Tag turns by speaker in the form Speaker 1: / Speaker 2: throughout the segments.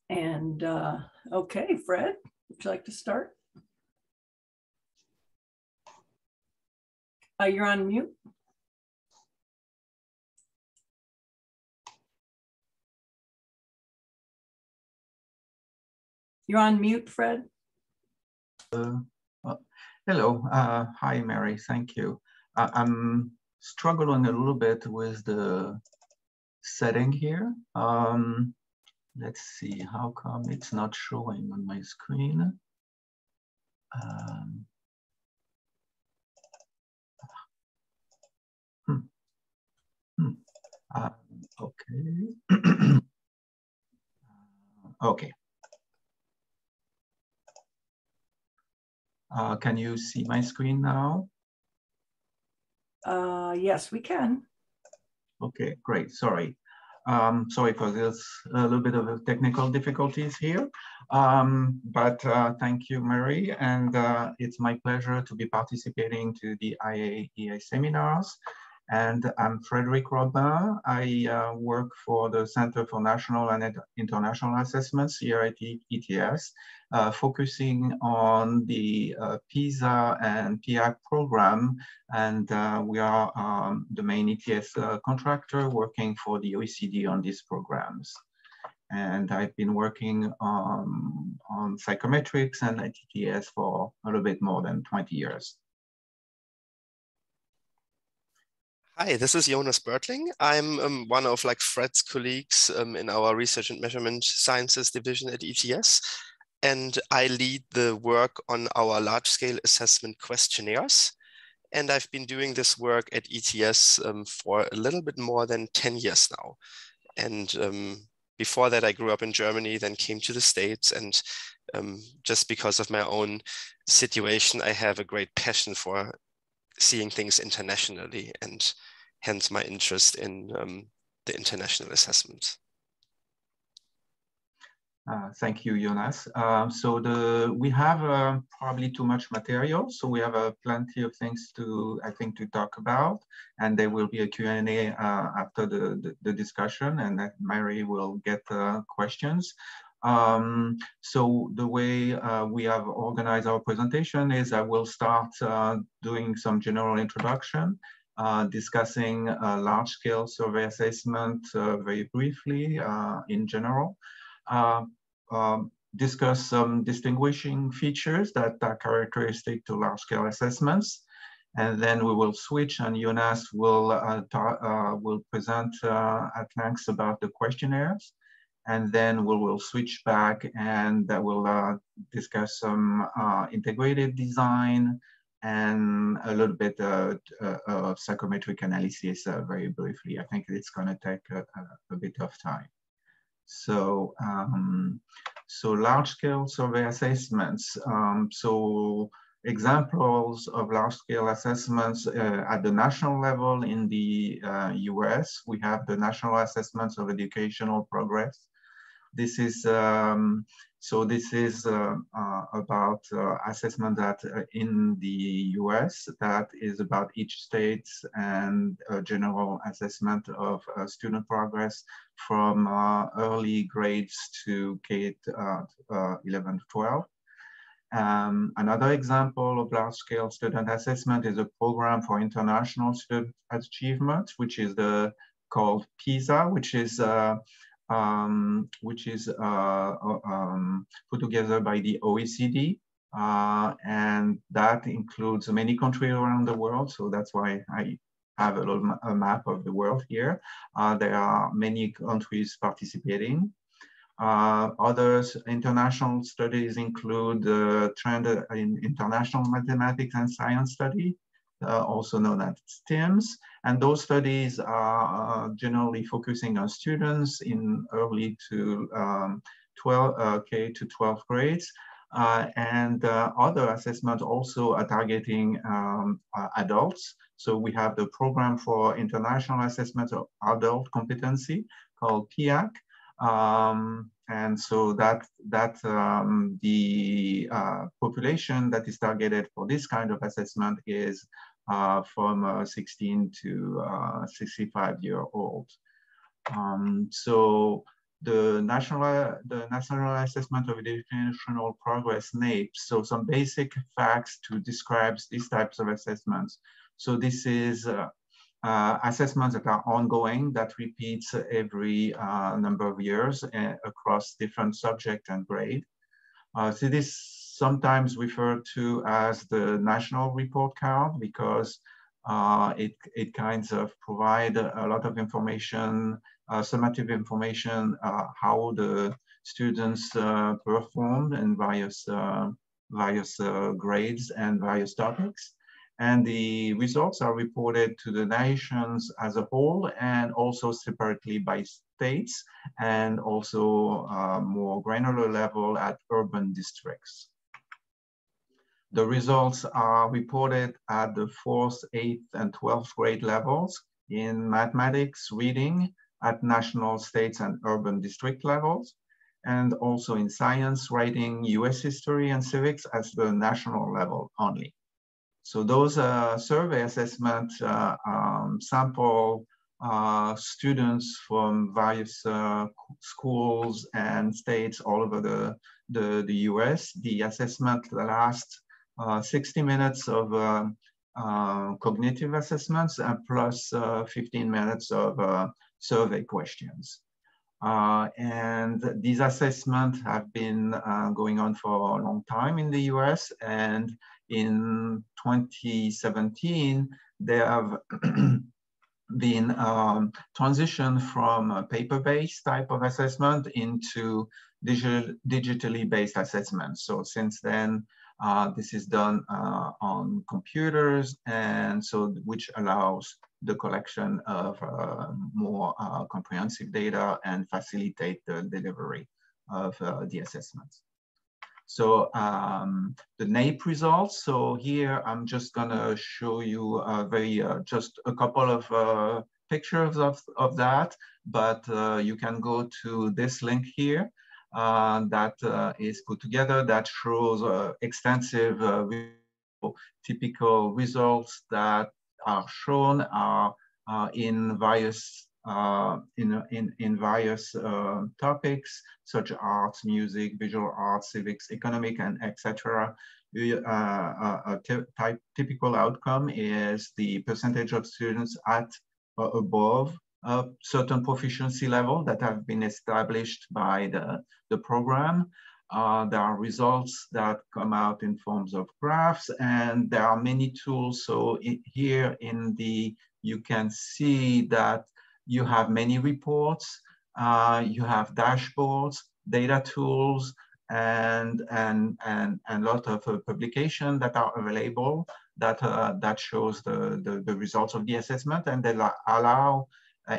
Speaker 1: And okay, Fred, would you like to start? You're on mute. You're on mute, Fred.
Speaker 2: Hello. Hi, Mary. Thank you. I'm struggling a little bit with the setting here. Let's see, how come it's not showing on my screen? Okay. Okay. Can you see my screen now?
Speaker 1: Yes, we can.
Speaker 2: Okay, great. Sorry. Sorry for this, a little bit of technical difficulties here. But thank you, Mary. And it's my pleasure to be participating to the IAEA seminars. And I'm Frederic Robin. I work for the Center for National and International Assessments here at ETS, focusing on the PISA and PIAC program. And we are the main ETS contractor working for the OECD on these programs. And I've been working on psychometrics and at ETS for a little bit more than 20 years.
Speaker 3: Hi, this is Jonas Bertling. I'm one of Fred's colleagues in our Research and Measurement Sciences division at ETS, and I lead the work on our large-scale assessment questionnaires. And I've been doing this work at ETS for a little bit more than 10 years now. And before that, I grew up in Germany, then came to the States, and just because of my own situation, I have a great passion for seeing things internationally, and hence my interest in the international assessment.
Speaker 2: Thank you, Jonas. We have probably too much material, so we have plenty of things to talk about, and there will be a Q&A after the discussion, and that Mary will get questions. So the way we have organized our presentation is I will start doing some general introduction, discussing large-scale survey assessment very briefly in general, discuss some distinguishing features that are characteristic to large-scale assessments, and then we will switch, and Jonas will present at length about the questionnaires. And then we will switch back and we'll discuss some integrated design and a little bit of psychometric analysis very briefly. I think it's going to take a bit of time. So, large-scale survey assessments. So examples of large-scale assessments at the national level in the US, we have the National Assessments of Educational Progress. This is about assessment that in the US that is about each state and a general assessment of student progress from early grades to K-11 to 12. Another example of large-scale student assessment is a program for international student achievement, which is called PISA, which is put together by the OECD, and that includes many countries around the world. So that's why I have a map of the world here. There are many countries participating. Other international studies include the trend in international mathematics and science study, also known as STEMS. And those studies are generally focusing on students in early to K to 12 grades. And other assessments also are targeting adults. So we have the program for international assessment of adult competency called PIAC. And so the population that is targeted for this kind of assessment is from 16 to 65-year-old. So the National Assessment of Educational Progress, NAEP. So some basic facts to describe these types of assessments. So this is assessments that are ongoing, that repeats every number of years across different subject and grade. So this sometimes referred to as the national report card because it kinds of provide a lot of information, summative information, how the students performed in various grades and various topics. And the results are reported to the nations as a whole and also separately by states and also more granular level at urban districts. The results are reported at the 4th, 8th, and 12th grade levels in mathematics, reading at national, states, and urban district levels, and also in science, writing, US history, and civics at the national level only. So those survey assessments sample students from various schools and states all over the US. The assessment lasts 60 minutes of cognitive assessments and plus 15 minutes of survey questions. And these assessments have been going on for a long time in the US, and in 2017, they have been transitioned from a paper-based type of assessment into digitally based assessments. So since then, this is done on computers, and so which allows the collection of more comprehensive data and facilitate the delivery of the assessments. So the NAEP results. So here I'm just gonna show you just a couple of pictures of that, but you can go to this link here that is put together that shows extensive typical results that are shown in various various topics such as arts, music, visual arts, civics, economic, and etc. A typical outcome is the percentage of students at or above a certain proficiency level that have been established by the program. There are results that come out in forms of graphs, and there are many tools. So here you can see that you have many reports, you have dashboards, data tools, and a lot of publication that are available that shows the results of the assessment, and they allow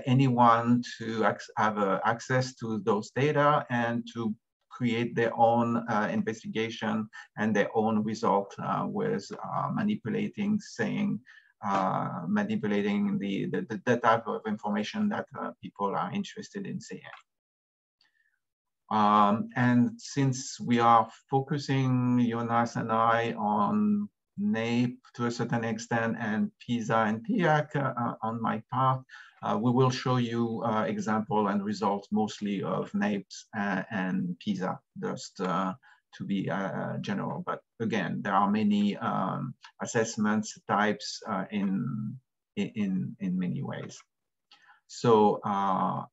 Speaker 2: anyone to have access to those data and to create their own investigation and their own result with manipulating the type of information that people are interested in seeing. And since we are focusing, Jonas and I, on NAEP to a certain extent and PISA and PIAC on my part, we will show you example and results mostly of NAEPs and PISA, just to be general. But again, there are many assessments types in many ways. So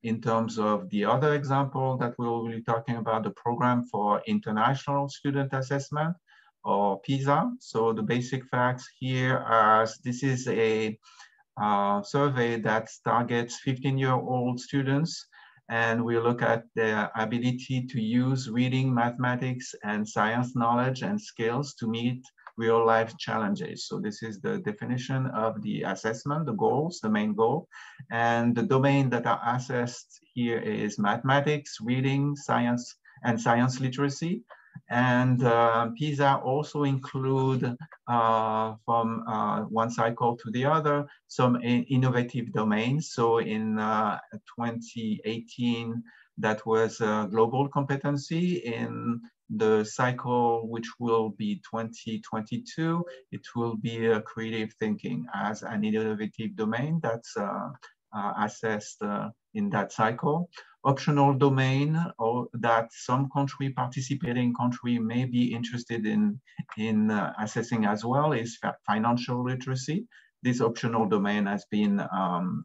Speaker 2: in terms of the other example that we will be talking about, the program for international student assessment, or PISA. So the basic facts here are, this is a survey that targets 15-year-old students, and we look at their ability to use reading, mathematics, and science knowledge and skills to meet real-life challenges. So this is the definition of the assessment, the goals, the main goal. And the domain that are assessed here is mathematics, reading, science, and science literacy. And PISA also include from one cycle to the other some innovative domains. So in 2018, that was global competency. In the cycle, which will be 2022, it will be creative thinking as an innovative domain that's assessed in that cycle. Optional domain, or that some participating country may be interested in assessing as well, is financial literacy. This optional domain has been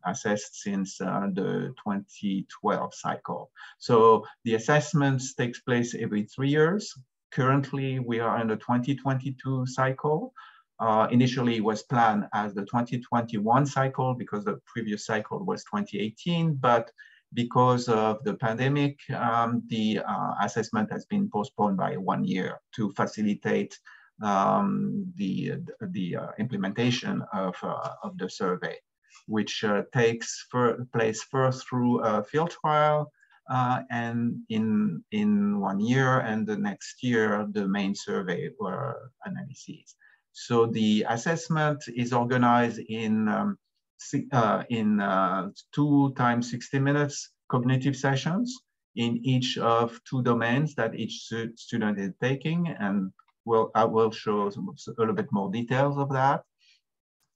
Speaker 2: assessed since the 2012 cycle. So the assessments takes place every 3 years. Currently, we are in the 2022 cycle. Initially, it was planned as the 2021 cycle because the previous cycle was 2018, but because of the pandemic, the assessment has been postponed by 1 year to facilitate the implementation of the survey, which takes place first through a field trial and in 1 year, and the next year, the main survey or analyses. So the assessment is organized in 2 times 60 minutes cognitive sessions in each of 2 domains that each student is taking, and I will show a little bit more details of that.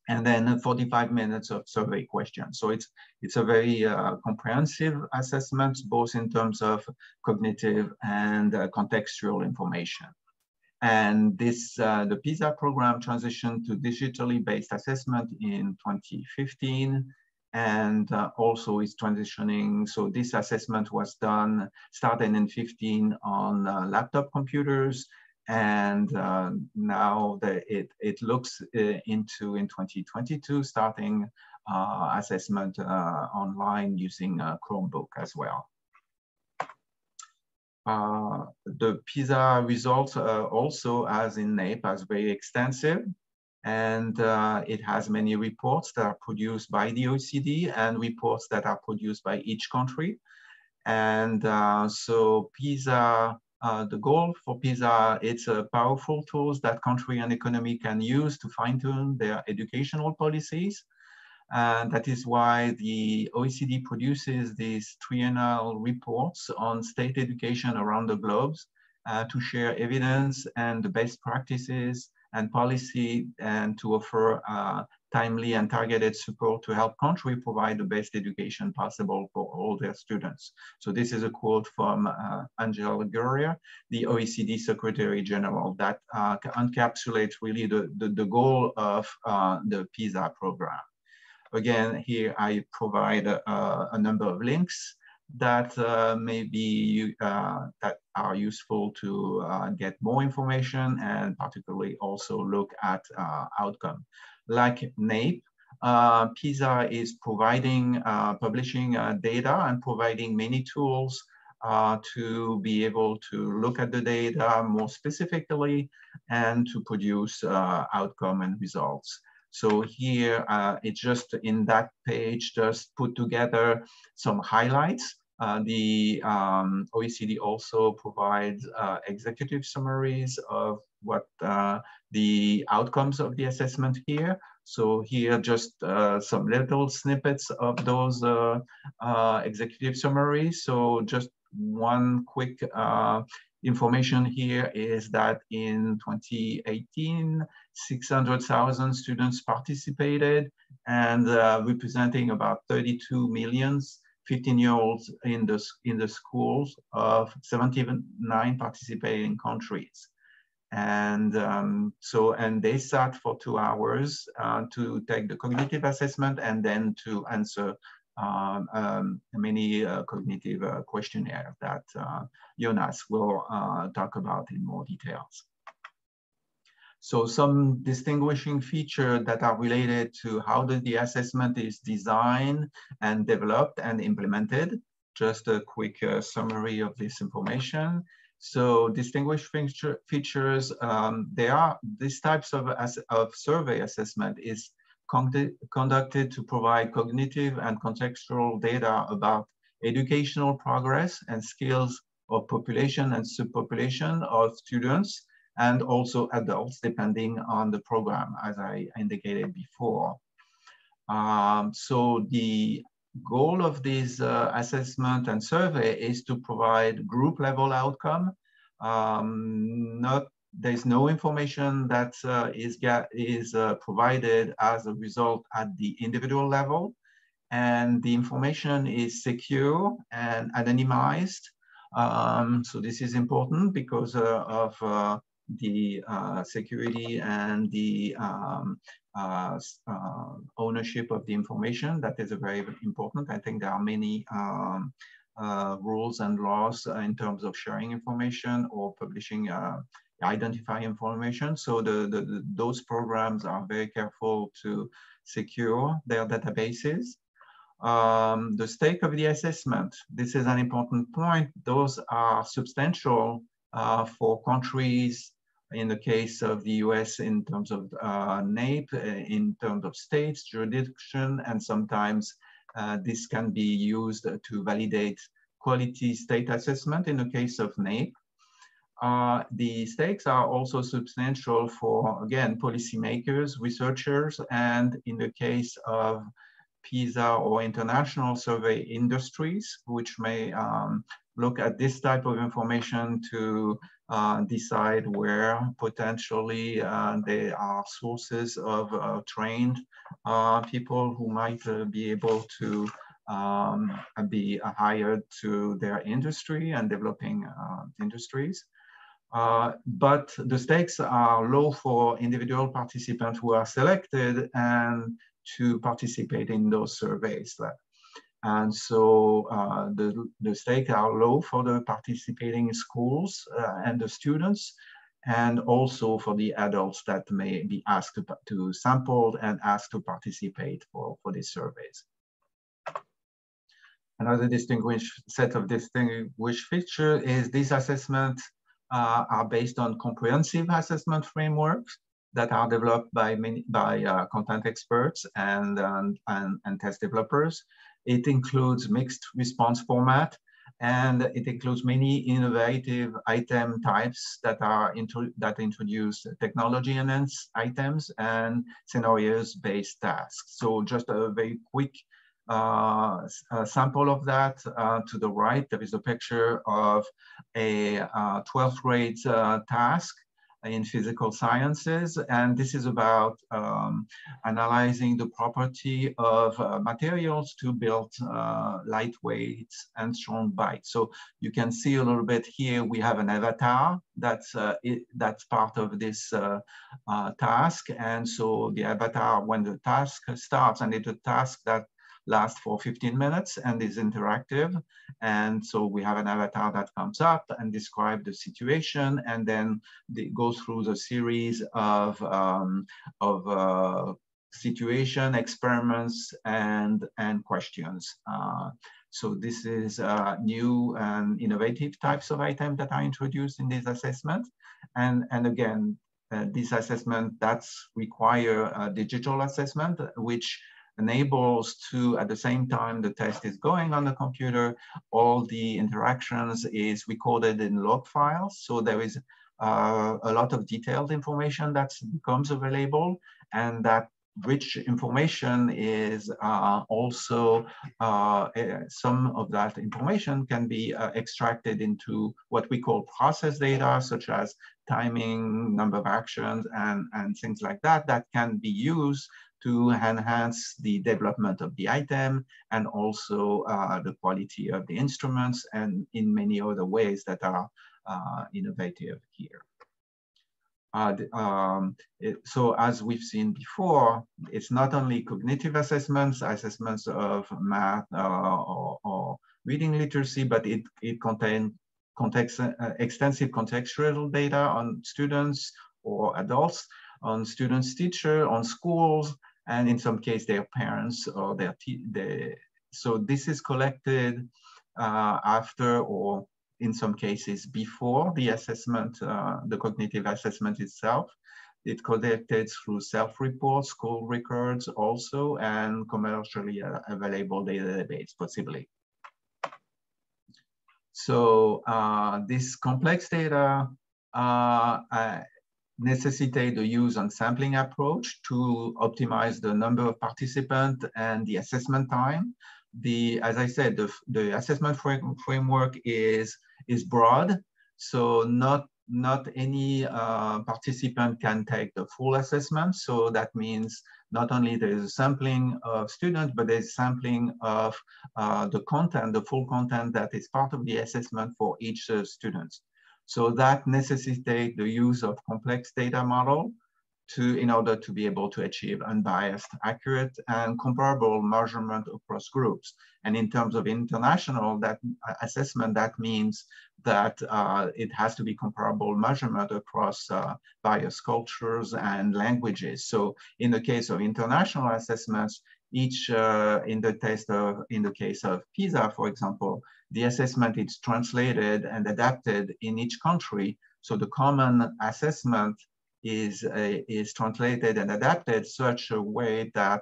Speaker 2: And then 45 minutes of survey questions. So it's a very comprehensive assessment, both in terms of cognitive and contextual information. And this, the PISA program transitioned to digitally based assessment in 2015, and also is transitioning. So this assessment was started in 15 on laptop computers, and now it looks into in 2022, starting assessment online using Chromebook as well. The PISA results also, as in NAEP, are very extensive, and it has many reports that are produced by the OECD and reports that are produced by each country. And so PISA, the goal for PISA, it's a powerful tools that country and economy can use to fine-tune their educational policies. And that is why the OECD produces these triennial reports on state education around the globe to share evidence and the best practices and policy, and to offer timely and targeted support to help country provide the best education possible for all their students. So this is a quote from Angel Gurria, the OECD Secretary General, that encapsulates really the goal of the PISA program. Again, here I provide a number of links that that are useful to get more information, and particularly also look at outcome. Like NAEP, PISA is providing, publishing data and providing many tools to be able to look at the data more specifically and to produce outcome and results. So here, it's just in that page, just put together some highlights. The OECD also provides executive summaries of what the outcomes of the assessment here. So here, just some little snippets of those executive summaries. So just one quick information here is that in 2018, 600,000 students participated, and representing about 32 million 15-year-olds in the schools of 79 participating countries. And and they sat for 2 hours to take the cognitive assessment and then to answer many cognitive questionnaires that Jonas will talk about in more details. So some distinguishing features that are related to how the assessment is designed and developed and implemented. Just a quick summary of this information. So distinguishing features, these types of survey assessment is conducted to provide cognitive and contextual data about educational progress and skills of population and subpopulation of students, and also adults, depending on the program, as I indicated before. So the goal of this assessment and survey is to provide group level outcome. There's no information that is provided as a result at the individual level. and the information is secure and anonymized. So this is important because of the security and the ownership of the information. That is very important. I think there are many rules and laws in terms of sharing information or publishing identify information. So those programs are very careful to secure their databases. The stake of the assessment, this is an important point. Those are substantial for countries, in the case of the US in terms of NAEP, in terms of states, jurisdiction, and sometimes this can be used to validate quality state assessment in the case of NAEP. The stakes are also substantial for, again, policymakers, researchers, and in the case of PISA or international survey industries, which may look at this type of information to decide where potentially there are sources of trained people who might be able to be hired to their industry and developing industries. But the stakes are low for individual participants who are selected and to participate in those surveys. And so the stakes are low for the participating schools and the students, and also for the adults that may be asked to sample and asked to participate for these surveys. Another distinguished set of distinguished features is these assessments are based on comprehensive assessment frameworks that are developed by content experts and test developers. It includes mixed response format, and it includes many innovative item types that introduce technology-enhanced items and scenarios-based tasks. So just a very quick sample of that. To the right, there is a picture of a 12th grade task in physical sciences. And this is about analyzing the property of materials to build lightweight and strong bikes. So you can see a little bit here, we have an avatar that's part of this task. And so the avatar, when the task starts, and it's a task that lasts for 15 minutes and is interactive. And so we have an avatar that comes up and describes the situation, and then it goes through the series of situation, experiments, and questions. So this is new and innovative types of items that are introduced in this assessment. And again, this assessment that's require a digital assessment, which enables to, at the same time the test is going on the computer, all the interactions is recorded in log files. So there is a lot of detailed information that becomes available, and that rich information is also, some of that information can be extracted into what we call process data, such as timing, number of actions, and things like that, that can be used to enhance the development of the item and also the quality of the instruments, and in many other ways that are innovative here. So as we've seen before, it's not only cognitive assessments of math or reading literacy, but it contains extensive contextual data on students or adults, on students' teacher, on schools, and in some case their parents or so this is collected after, or in some cases before, the assessment, the cognitive assessment itself. It's collected through self-reports, school records also, and commercially available database, possibly. So this complex data necessitate the use and sampling approach to optimize the number of participants and the assessment time. As I said, the assessment framework is broad, so not any participant can take the full assessment. So that means not only there is a sampling of students, but there's sampling of the content, the full content that is part of the assessment for each student. So that necessitates the use of complex data model in order to be able to achieve unbiased, accurate, and comparable measurement across groups. And in terms of international assessment, that means that it has to be comparable measurement across various cultures and languages. So in the case of international assessments, each in the case of PISA, for example, the assessment is translated and adapted in each country. So the common assessment is translated and adapted such a way that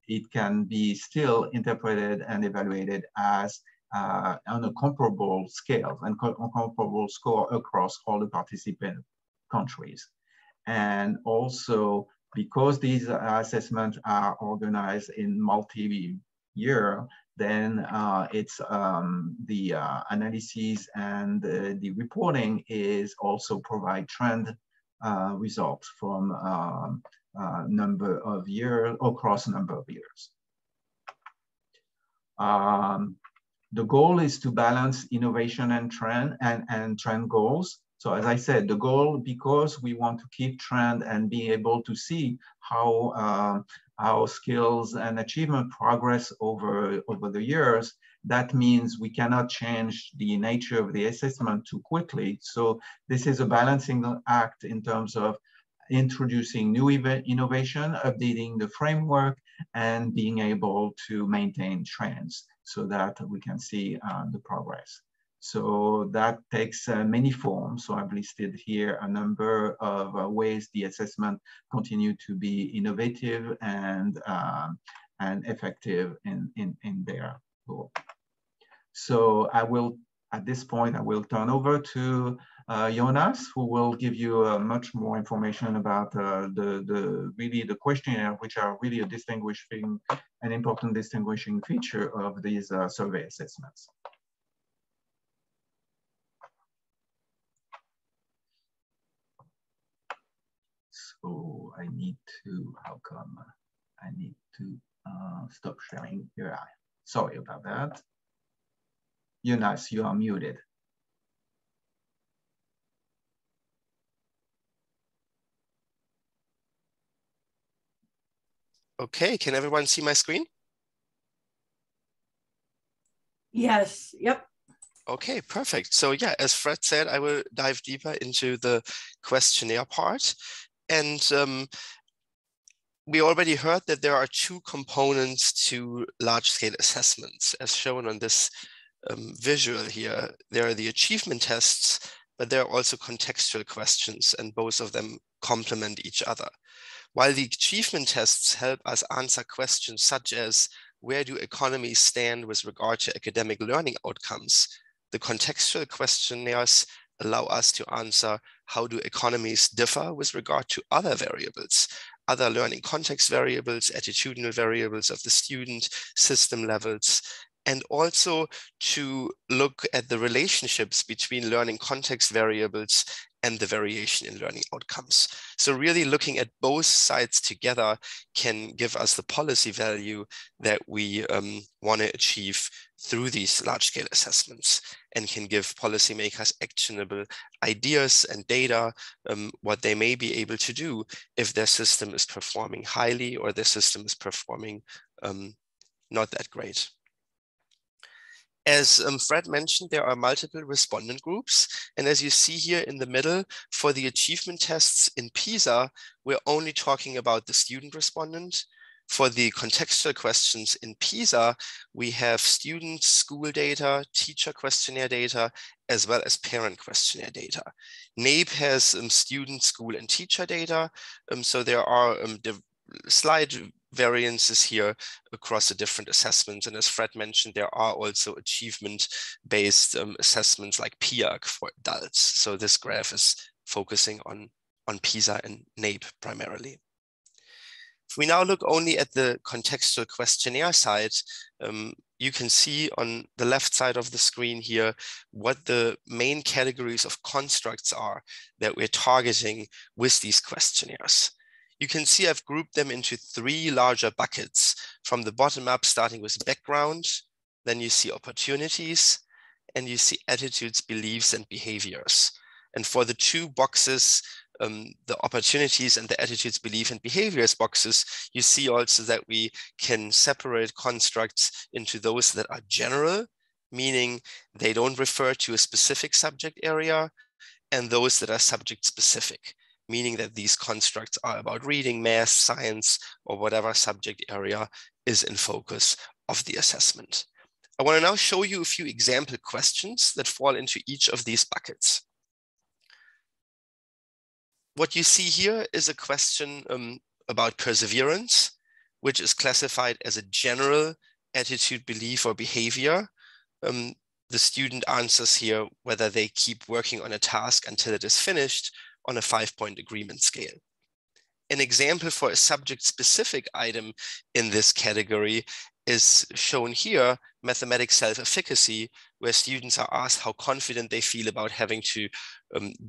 Speaker 2: it can be still interpreted and evaluated as on a comparable scale and comparable score across all the participant countries. And also, because these assessments are organized in multi-year, then it's the analysis and the reporting is also provide trend results from number of years, across a number of years. The goal is to balance innovation and trend goals. So as I said, the goal, because we want to keep trend and be able to see how our skills and achievement progress over the years, that means we cannot change the nature of the assessment too quickly. So this is a balancing act in terms of introducing new innovation, updating the framework, and being able to maintain trends so that we can see the progress. So that takes many forms. So I've listed here a number of ways the assessment continue to be innovative and effective in their goal. So I will, at this point, I will turn over to Jonas, who will give you much more information about really the questionnaire, which are really an important distinguishing feature of these survey assessments. So I need to, how come? I need to stop sharing here. Sorry about that. Jonas, you are muted.
Speaker 3: Okay, can everyone see my screen?
Speaker 1: Yes, yep.
Speaker 3: Okay, perfect. So yeah, as Fred said, I will dive deeper into the questionnaire part. And we already heard that there are two components to large-scale assessments, as shown on this visual here. There are the achievement tests, but there are also contextual questions, and both of them complement each other. While the achievement tests help us answer questions such as, where do economies stand with regard to academic learning outcomes? The contextual questionnaires allow us to answer, how do economies differ with regard to other variables, other learning context variables, attitudinal variables of the student, system levels, and also to look at the relationships between learning context variables and the variation in learning outcomes. So really looking at both sides together can give us the policy value that we want to achieve through these large-scale assessments, and can give policymakers actionable ideas and data, what they may be able to do if their system is performing highly or their system is performing not that great. As Fred mentioned, there are multiple respondent groups. And as you see here in the middle, for the achievement tests in PISA, we're only talking about the student respondent. For the contextual questions in PISA, we have student school data, teacher questionnaire data, as well as parent questionnaire data. NAEP has student, school, and teacher data. So there are slight variances here across the different assessments. And as Fred mentioned, there are also achievement-based assessments like PIAC for adults. So this graph is focusing on PISA and NAEP primarily. If we now look only at the contextual questionnaire side, you can see on the left side of the screen here what the main categories of constructs are that we're targeting with these questionnaires. You can see I've grouped them into 3 larger buckets. From the bottom up, starting with background, then you see opportunities, and you see attitudes, beliefs, and behaviors. And for the 2 boxes, the opportunities and the attitudes, belief, and behaviors boxes, you see also that we can separate constructs into those that are general, meaning they don't refer to a specific subject area, and those that are subject specific, meaning that these constructs are about reading, math, science, or whatever subject area is in focus of the assessment. I want to now show you a few example questions that fall into each of these buckets. What you see here is a question about perseverance, which is classified as a general attitude, belief, or behavior. The student answers here whether they keep working on a task until it is finished on a 5-point agreement scale. An example for a subject-specific item in this category is shown here, mathematics self-efficacy, where students are asked how confident they feel about having to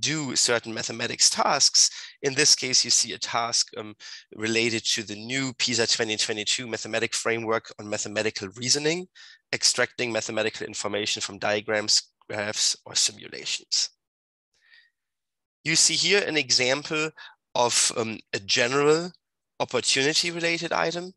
Speaker 3: do certain mathematics tasks. In this case, you see a task related to the new PISA 2022 mathematics framework on mathematical reasoning, extracting mathematical information from diagrams, graphs, or simulations. You see here an example of a general opportunity-related item.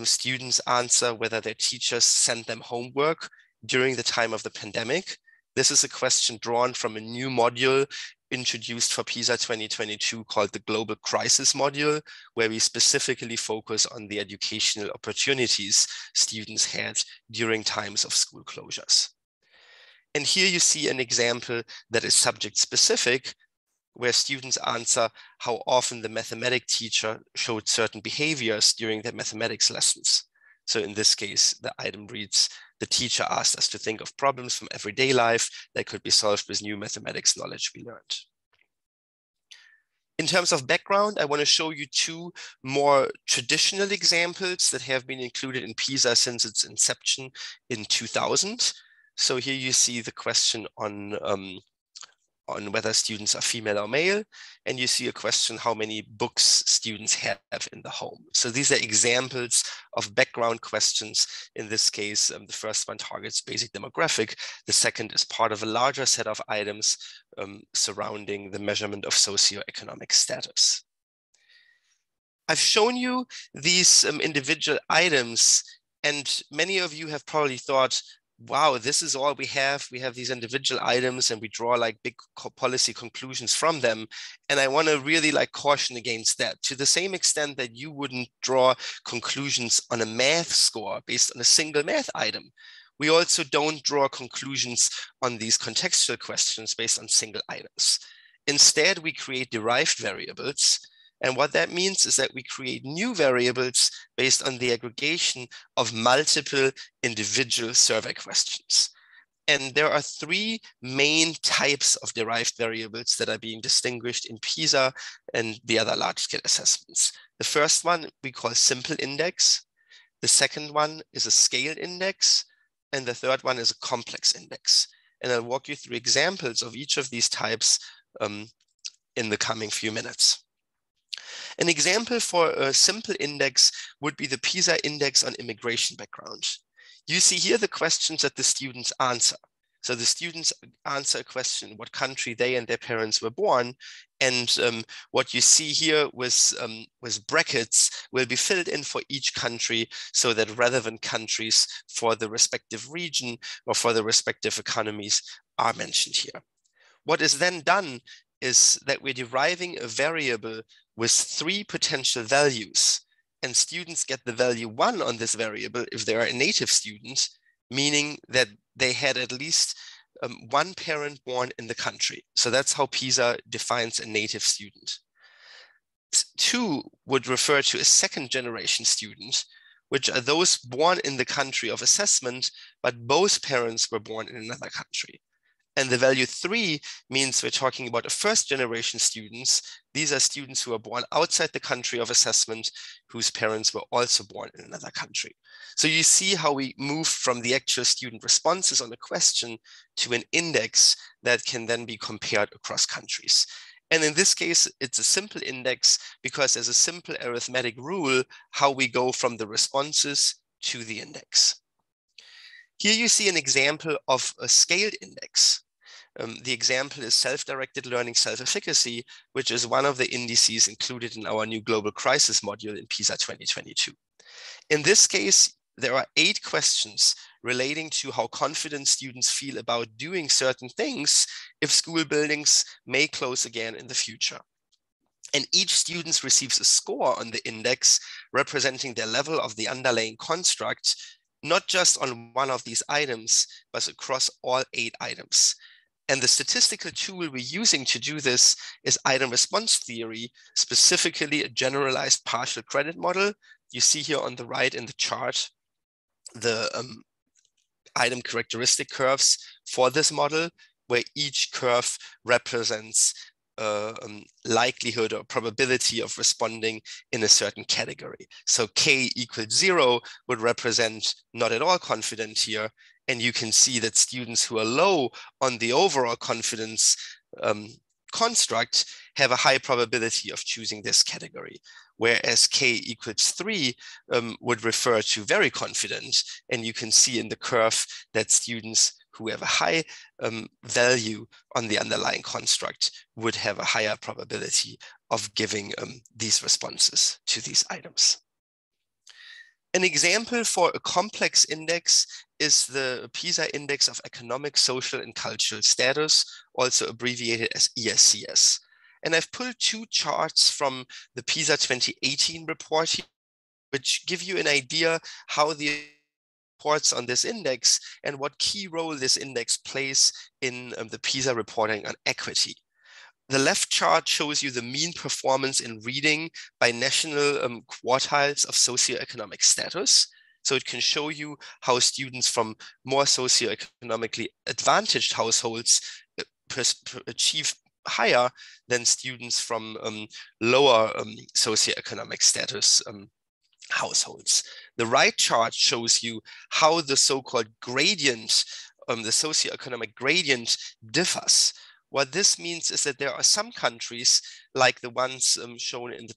Speaker 3: Students answer whether their teachers sent them homework during the time of the pandemic. This is a question drawn from a new module introduced for PISA 2022 called the Global Crisis Module, where we specifically focus on the educational opportunities students had during times of school closures. And here you see an example that is subject specific, where students answer how often the mathematics teacher showed certain behaviors during their mathematics lessons. So in this case, the item reads, the teacher asked us to think of problems from everyday life that could be solved with new mathematics knowledge we learned. In terms of background, I want to show you 2 more traditional examples that have been included in PISA since its inception in 2000. So here you see the question on whether students are female or male, and you see a question how many books students have in the home. So these are examples of background questions. In this case, the first one targets basic demographic. The second is part of a larger set of items surrounding the measurement of socioeconomic status. I've shown you these individual items, and many of you have probably thought, wow, this is all we have. We have these individual items and we draw like big policy conclusions from them. And I want to really like caution against that, to the same extent that you wouldn't draw conclusions on a math score based on a single math item. We also don't draw conclusions on these contextual questions based on single items. Instead, we create derived variables. And what that means is that we create new variables based on the aggregation of multiple individual survey questions. And there are 3 main types of derived variables that are being distinguished in PISA and the other large-scale assessments. The first one we call simple index. The second one is a scale index. And the third one is a complex index. And I'll walk you through examples of each of these types in the coming few minutes. An example for a simple index would be the PISA index on immigration background. You see here the questions that the students answer. So the students answer a question, what country they and their parents were born. And what you see here with brackets will be filled in for each country so that relevant countries for the respective region or for the respective economies are mentioned here. What is then done is that we're deriving a variable with 3 potential values, and students get the value 1 on this variable if they are a native student, meaning that they had at least 1 parent born in the country. So that's how PISA defines a native student. 2 would refer to a second-generation student, which are those born in the country of assessment, but both parents were born in another country. And the value 3 means we're talking about a first-generation students. These are students who are born outside the country of assessment, whose parents were also born in another country. So you see how we move from the actual student responses on a question to an index that can then be compared across countries. And in this case, it's a simple index because there's a simple arithmetic rule how we go from the responses to the index. Here you see an example of a scaled index. The example is self-directed learning self-efficacy, which is one of the indices included in our new global crisis module in PISA 2022. In this case, there are 8 questions relating to how confident students feel about doing certain things if school buildings may close again in the future. And each student receives a score on the index representing their level of the underlying construct, not just on one of these items, but across all 8 items. And the statistical tool we're using to do this is item response theory, specifically a generalized partial credit model. You see here on the right in the chart, the item characteristic curves for this model, where each curve represents likelihood or probability of responding in a certain category. So K equals 0 would represent not at all confident here. And you can see that students who are low on the overall confidence construct have a high probability of choosing this category, whereas K equals 3 would refer to very confident. And you can see in the curve that students who have a high value on the underlying construct would have a higher probability of giving these responses to these items. An example for a complex index is the PISA Index of Economic, Social, and Cultural Status, also abbreviated as ESCS. And I've pulled 2 charts from the PISA 2018 report here, which give you an idea how the reports on this index and what key role this index plays in the PISA reporting on equity. The left chart shows you the mean performance in reading by national quartiles of socioeconomic status. So it can show you how students from more socioeconomically advantaged households achieve higher than students from lower socioeconomic status households. The right chart shows you how the so-called gradient, the socioeconomic gradient differs. What this means is that there are some countries, like the ones shown in the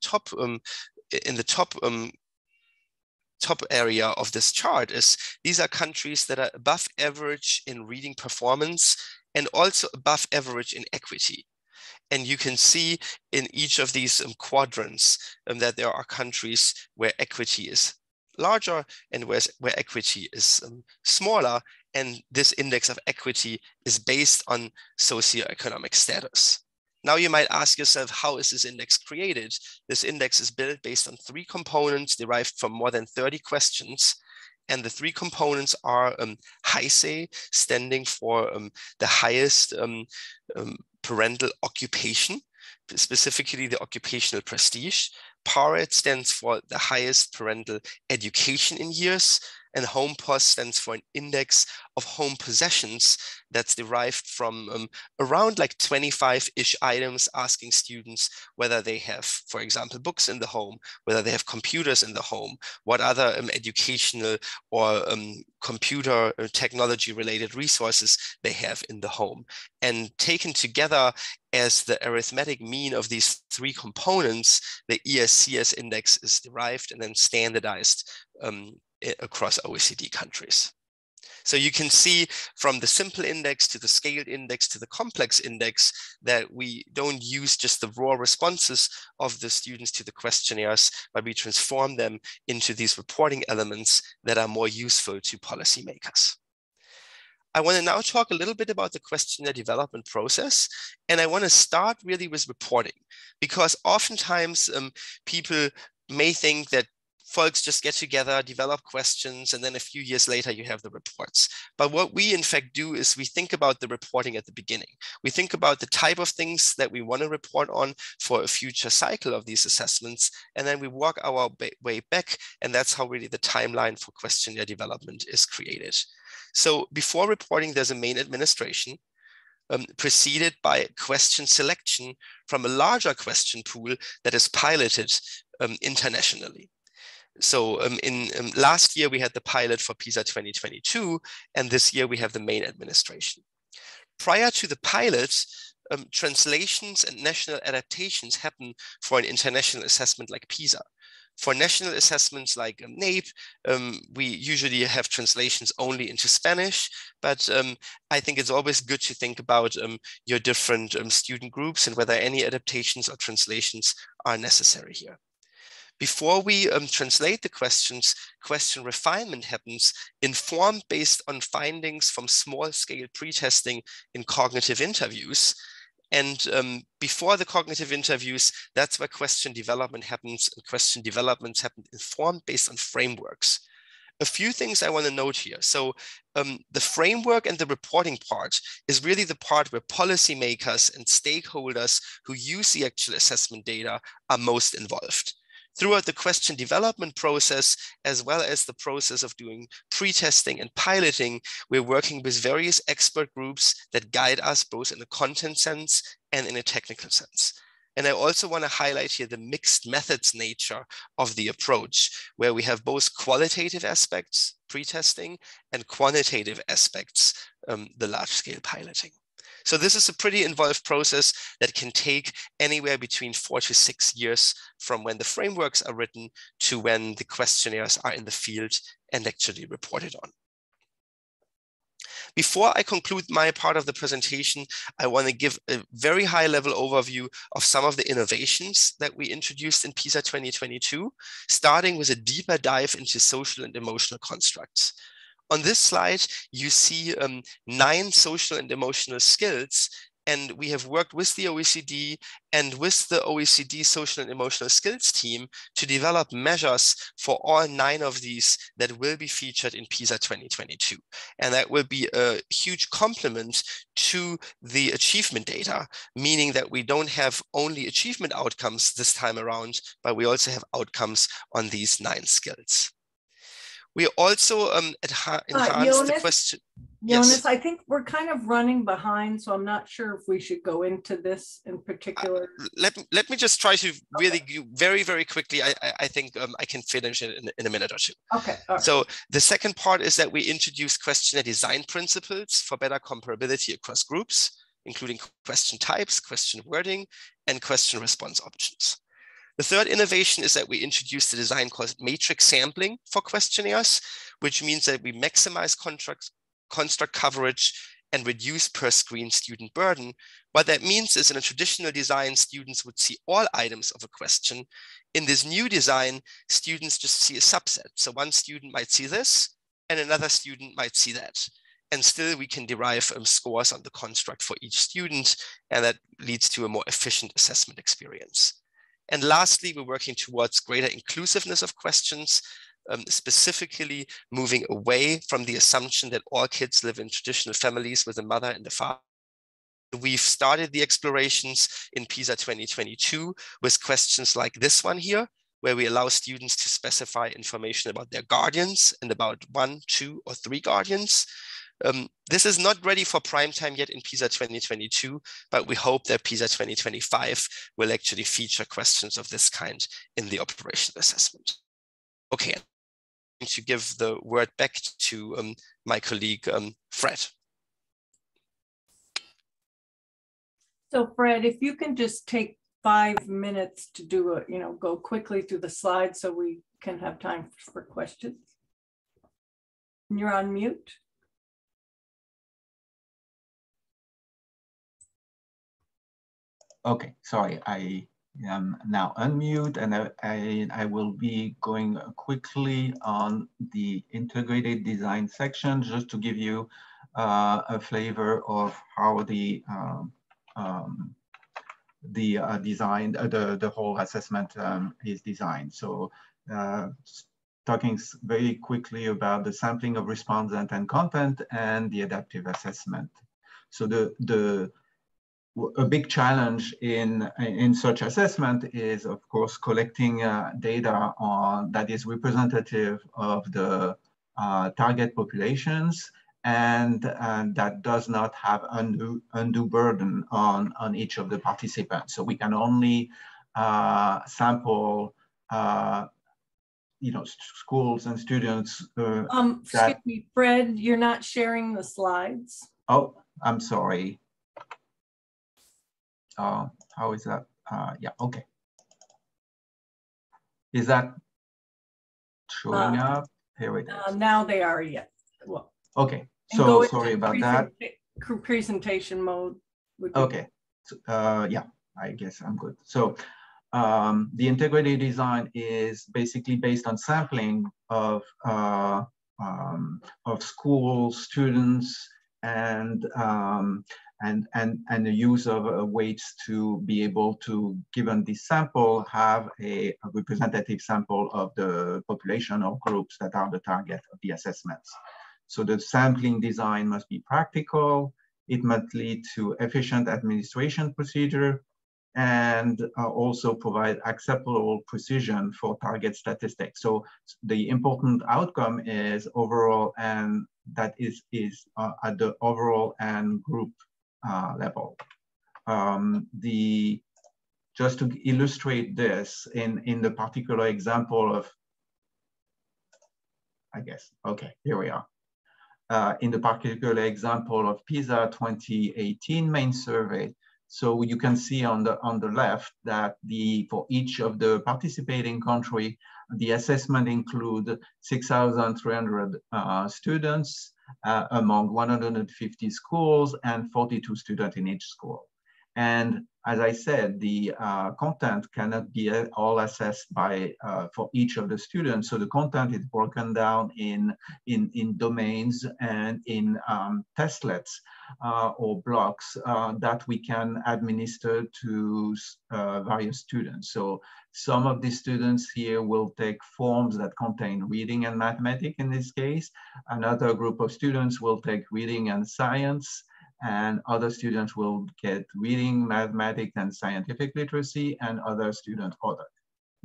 Speaker 3: top area of this chart, is these are countries that are above average in reading performance and also above average in equity. And you can see in each of these quadrants that there are countries where equity is larger and where equity is smaller. And this index of equity is based on socioeconomic status. Now you might ask yourself, how is this index created? This index is built based on 3 components derived from more than 30 questions. And the 3 components are HISE, standing for the highest parental occupation, specifically the occupational prestige. PARET stands for the highest parental education in years, and HomePOS stands for an index of home possessions that's derived from around like 25-ish items, asking students whether they have, for example, books in the home, whether they have computers in the home, what other educational or computer technology related resources they have in the home. And taken together as the arithmetic mean of these 3 components, the ESCS index is derived and then standardized across OECD countries. So you can see from the simple index to the scaled index to the complex index that we don't use just the raw responses of the students to the questionnaires, but we transform them into these reporting elements that are more useful to policymakers. I want to now talk a little bit about the questionnaire development process. And I want to start really with reporting, because oftentimes people may think that folks just get together, develop questions, and then a few years later you have the reports. But what we in fact do is we think about the reporting at the beginning. We think about the type of things that we want to report on for a future cycle of these assessments, and then we work our way back, and that's how really the timeline for questionnaire development is created. So before reporting, there's a main administration, preceded by question selection from a larger question pool that is piloted internationally. So in last year, we had the pilot for PISA 2022, and this year we have the main administration. Prior to the pilot, translations and national adaptations happen for an international assessment like PISA. For national assessments like NAEP, we usually have translations only into Spanish, but I think it's always good to think about your different student groups and whether any adaptations or translations are necessary here. Before we translate the questions, question refinement happens, informed based on findings from small-scale pre-testing in cognitive interviews. And before the cognitive interviews, that's where question development happens, and question developments happen informed based on frameworks. A few things I want to note here. So the framework and the reporting part is really the part where policymakers and stakeholders who use the actual assessment data are most involved. Throughout the question development process, as well as the process of doing pre-testing and piloting, we're working with various expert groups that guide us both in a content sense and in a technical sense. And I also want to highlight here the mixed methods nature of the approach, where we have both qualitative aspects, pre-testing, and quantitative aspects, the large-scale piloting. So this is a pretty involved process that can take anywhere between 4 to 6 years from when the frameworks are written to when the questionnaires are in the field and actually reported on. Before I conclude my part of the presentation, I want to give a very high-level overview of some of the innovations that we introduced in PISA 2022, starting with a deeper dive into social and emotional constructs. On this slide, you see 9 social and emotional skills, and we have worked with the OECD and with the OECD social and emotional skills team to develop measures for all 9 of these that will be featured in PISA 2022. And that will be a huge complement to the achievement data, meaning that we don't have only achievement outcomes this time around, but we also have outcomes on these 9 skills. We also enhanced the question.
Speaker 1: Jonas,
Speaker 3: Yes.
Speaker 1: I think we're kind of running behind, so I'm not sure if we should go into this in particular.
Speaker 3: Let me just try to really very, very quickly. I think I can finish it in a minute or two.
Speaker 1: Okay. All right.
Speaker 3: So the second part is that we introduced questionnaire design principles for better comparability across groups, including question types, question wording, and question response options. The third innovation is that we introduced a design called matrix sampling for questionnaires, which means that we maximize construct coverage and reduce per screen student burden. What that means is in a traditional design, students would see all items of a question. In this new design, students just see a subset. So one student might see this and another student might see that. And still we can derive scores on the construct for each student, and that leads to a more efficient assessment experience. And lastly, we're working towards greater inclusiveness of questions, specifically moving away from the assumption that all kids live in traditional families with a mother and a father. We've started the explorations in PISA 2022 with questions like this one here, where we allow students to specify information about their guardians and about 1, 2, or 3 guardians. This is not ready for prime time yet in PISA 2022, but we hope that PISA 2025 will actually feature questions of this kind in the operational assessment. Okay, I'm going to give the word back to my colleague, Fred.
Speaker 1: So Fred, if you can just take 5 minutes to do go quickly through the slides so we can have time for questions. You're on mute.
Speaker 2: Okay, sorry, I am now unmute, and I will be going quickly on the integrated design section just to give you a flavor of how the whole assessment is designed. So talking very quickly about the sampling of respondent and content and the adaptive assessment. So a big challenge in such assessment is, of course, collecting data that is representative of the target populations and that does not have undue burden on each of the participants. So we can only sample schools and students.
Speaker 1: Excuse me, Fred, you're not sharing the slides.
Speaker 2: Oh, I'm sorry. How is that? Yeah, okay. Is that showing up? Here it is.
Speaker 1: Now they are, yes. Well,
Speaker 2: okay,
Speaker 1: so
Speaker 2: sorry about that.
Speaker 1: Presentation mode would be
Speaker 2: okay. So, yeah, I guess I'm good. So the integrated design is basically based on sampling of school students and the use of weights to be able to, given this sample, have a representative sample of the population or groups that are the target of the assessments. So the sampling design must be practical. It must lead to efficient administration procedure, and also provide acceptable precision for target statistics. So the important outcome is overall, and that is at the overall and group level. Just to illustrate this in the particular example of, I guess, okay, here we are. In the particular example of PISA 2018 main survey, so you can see on the left that for each of the participating country, the assessment include 6,300 students among 150 schools and 42 students in each school. And as I said, the content cannot be all assessed by for each of the students. So the content is broken down in domains and in testlets or blocks that we can administer to various students. So some of the students here will take forms that contain reading and mathematics in this case. Another group of students will take reading and science, and other students will get reading, mathematics, and scientific literacy, and other students, other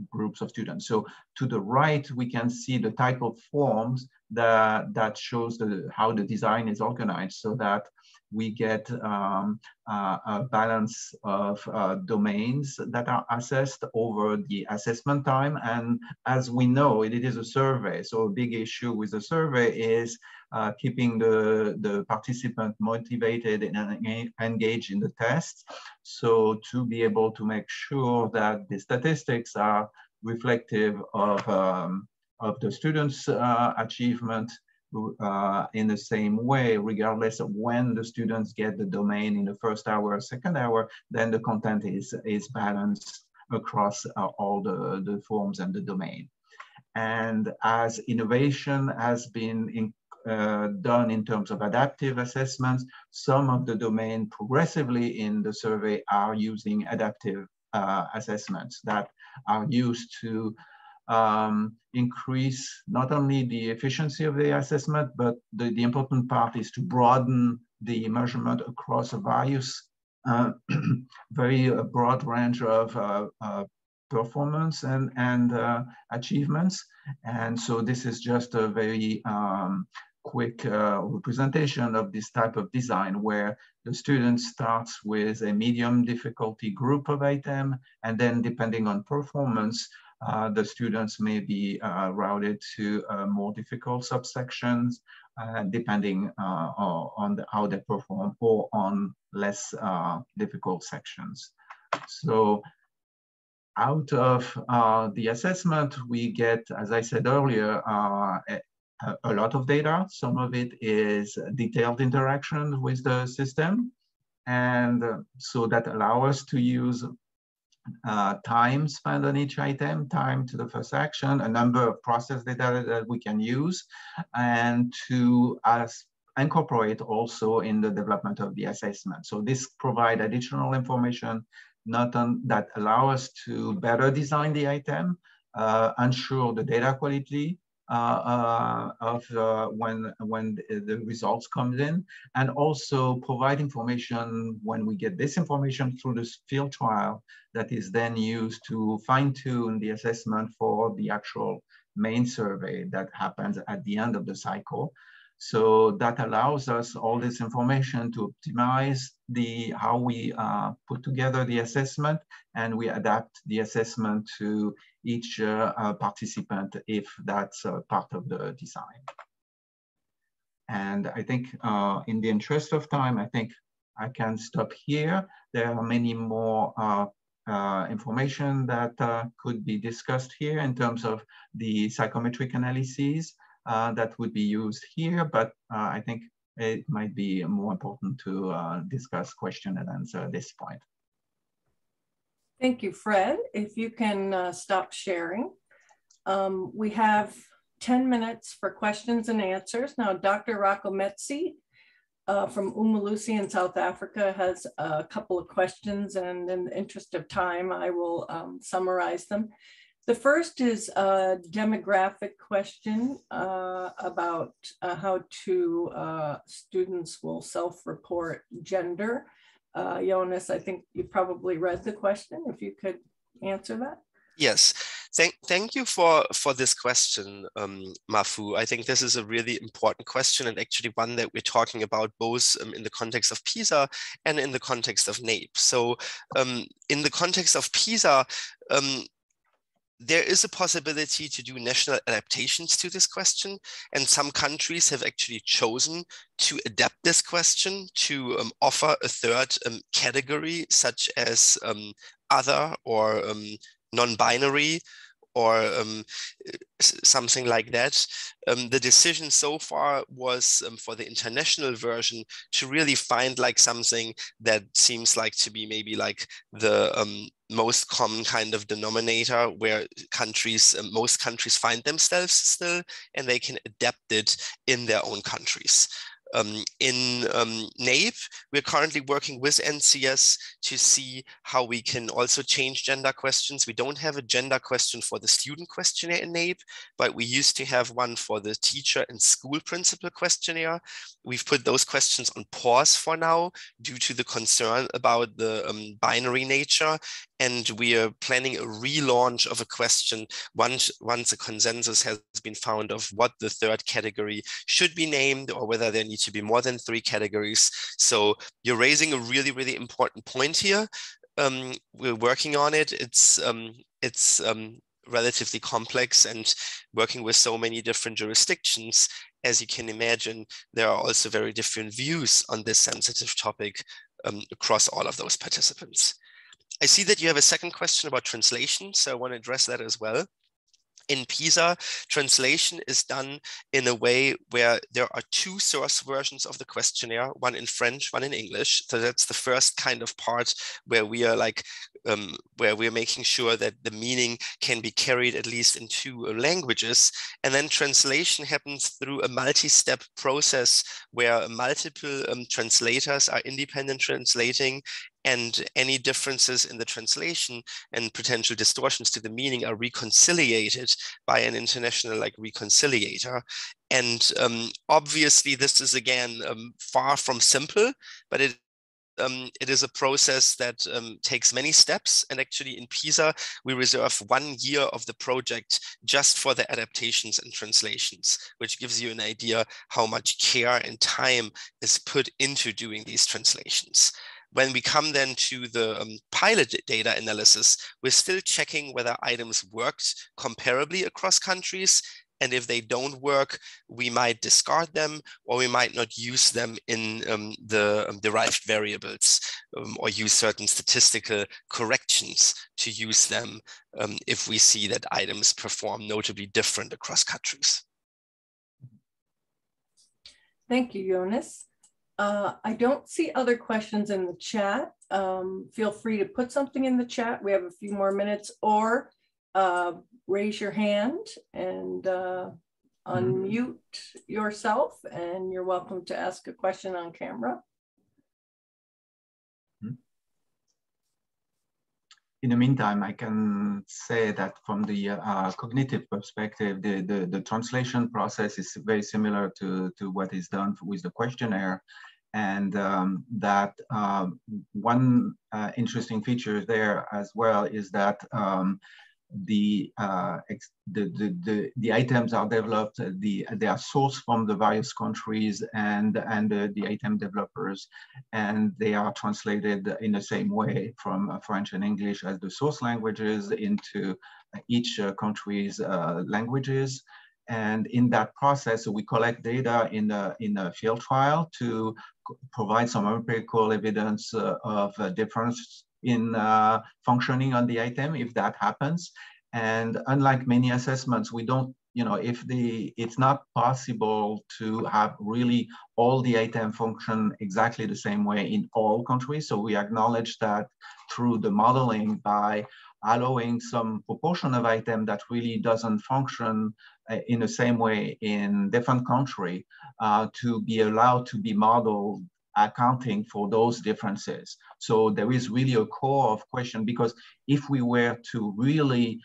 Speaker 2: groups of students. So to the right, we can see the type of forms that shows how the design is organized, so that we get a balance of domains that are assessed over the assessment time. And as we know, it is a survey. So a big issue with the survey is keeping the participant motivated and engaged in the test. So to be able to make sure that the statistics are reflective of the students' achievement in the same way, regardless of when the students get the domain in the first hour or second hour, then the content is balanced across all the forms and the domain. And as innovation has been done in terms of adaptive assessments, some of the domain progressively in the survey are using adaptive assessments that are used to increase not only the efficiency of the assessment, but the important part is to broaden the measurement across a various, very broad range of performance and achievements. And so this is just a very quick representation of this type of design, where the student starts with a medium difficulty group of items, and then depending on performance, the students may be routed to more difficult subsections, depending on how they perform, or on less difficult sections. So out of the assessment, we get, as I said earlier, a lot of data. Some of it is detailed interaction with the system. And so that allow us to use time spent on each item, time to the first action, a number of process data that we can use, and to incorporate also in the development of the assessment. So this provide additional information that allow us to better design the item, ensure the data quality of when the results comes in, and also provide information when we get this information through this field trial that is then used to fine-tune the assessment for the actual main survey that happens at the end of the cycle. So that allows us all this information to optimize how we put together the assessment, and we adapt the assessment to each participant if that's part of the design. And I think in the interest of time, I think I can stop here. There are many more information that could be discussed here in terms of the psychometric analyses that would be used here, but I think it might be more important to discuss question and answer at this point.
Speaker 1: Thank you, Fred. If you can stop sharing. We have 10 minutes for questions and answers. Now, Dr. Rakometsi from Umalusi in South Africa has a couple of questions, and in the interest of time, I will summarize them. The first is a demographic question about how students will self-report gender. Jonas, I think you probably read the question, if you could answer that.
Speaker 3: Yes, thank you for this question, Mafu. I think this is a really important question, and actually one that we're talking about both in the context of PISA and in the context of NAEP. So in the context of PISA, there is a possibility to do national adaptations to this question, and some countries have actually chosen to adapt this question to offer a third category, such as other or non-binary or something like that. The decision so far was for the international version to really find like something that seems like to be maybe like the most common kind of denominator where most countries find themselves still, and they can adapt it in their own countries. In NAEP, we're currently working with NCS to see how we can also change gender questions. We don't have a gender question for the student questionnaire in NAEP, but we used to have one for the teacher and school principal questionnaire. We've put those questions on pause for now due to the concern about the binary nature. And we are planning a relaunch of a question once a consensus has been found of what the third category should be named, or whether there need to be more than 3 categories. So you're raising a really, really important point here. We're working on it. It's relatively complex, and working with so many different jurisdictions, as you can imagine, there are also very different views on this sensitive topic across all of those participants. I see that you have a second question about translation, so I want to address that as well. In PISA, translation is done in a way where there are 2 source versions of the questionnaire, one in French, one in English. So that's the first kind of part where we are like, where we're making sure that the meaning can be carried at least in 2 languages. And then translation happens through a multi-step process where multiple translators are independent translating, and any differences in the translation and potential distortions to the meaning are reconciliated by an international like reconciliator. And obviously this is again far from simple, but it is a process that takes many steps. And actually in PISA, we reserve 1 year of the project just for the adaptations and translations, which gives you an idea how much care and time is put into doing these translations. When we come then to the pilot data analysis, we're still checking whether items worked comparably across countries. And if they don't work, we might discard them, or we might not use them in the derived variables, or use certain statistical corrections to use them if we see that items perform notably different across countries.
Speaker 1: Thank you, Jonas. I don't see other questions in the chat. Feel free to put something in the chat. We have a few more minutes, or raise your hand and unmute yourself, and you're welcome to ask a question on camera.
Speaker 2: In the meantime, I can say that from the cognitive perspective, the translation process is very similar to what is done with the questionnaire. And that one interesting feature there as well is that the items are developed, they are sourced from the various countries and the item developers, and they are translated in the same way from French and English as the source languages into each country's languages. And in that process, we collect data in a field trial to provide some empirical evidence of a difference in functioning on the item if that happens. And unlike many assessments, we don't, if it's not possible to have really all the item function exactly the same way in all countries. So we acknowledge that through the modeling by allowing some proportion of item that really doesn't function in the same way in different countries to be allowed to be modeled, accounting for those differences. So there is really a core of question, because if we were to really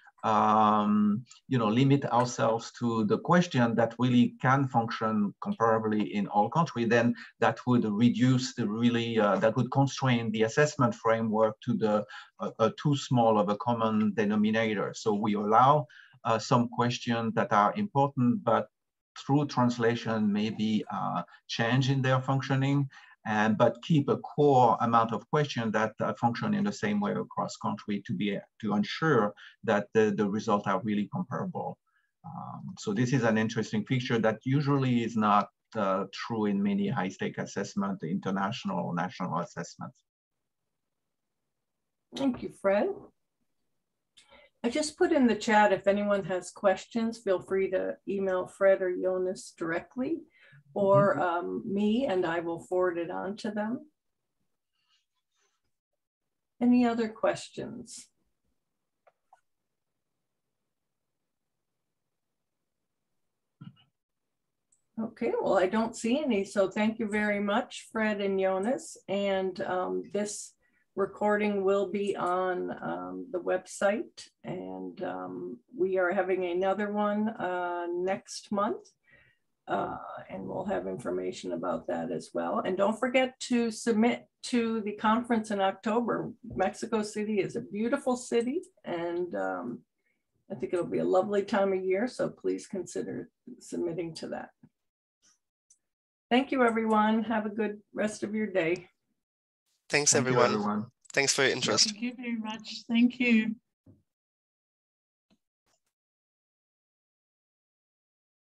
Speaker 2: limit ourselves to the question that really can function comparably in all countries, then that would reduce the that would constrain the assessment framework to the too small of a common denominator. So we allow some questions that are important, but through translation maybe change in their functioning, but keep a core amount of questions that function in the same way across country to ensure that the results are really comparable. So this is an interesting feature that usually is not true in many high-stake assessment, international, national assessments.
Speaker 1: Thank you, Fred. I just put in the chat, if anyone has questions, feel free to email Fred or Jonas directly, or me, and I will forward it on to them. Any other questions? Okay, well, I don't see any, so thank you very much, Fred and Jonas. And this recording will be on the website, and we are having another one next month. And we'll have information about that as well. And don't forget to submit to the conference in October. Mexico City is a beautiful city, and I think it'll be a lovely time of year, so please consider submitting to that. Thank you, everyone. Have a good rest of your day.
Speaker 3: Thanks,
Speaker 2: Thank you,
Speaker 3: everyone.
Speaker 2: everyone.
Speaker 3: Thanks for your interest.
Speaker 4: Thank you very much. Thank you.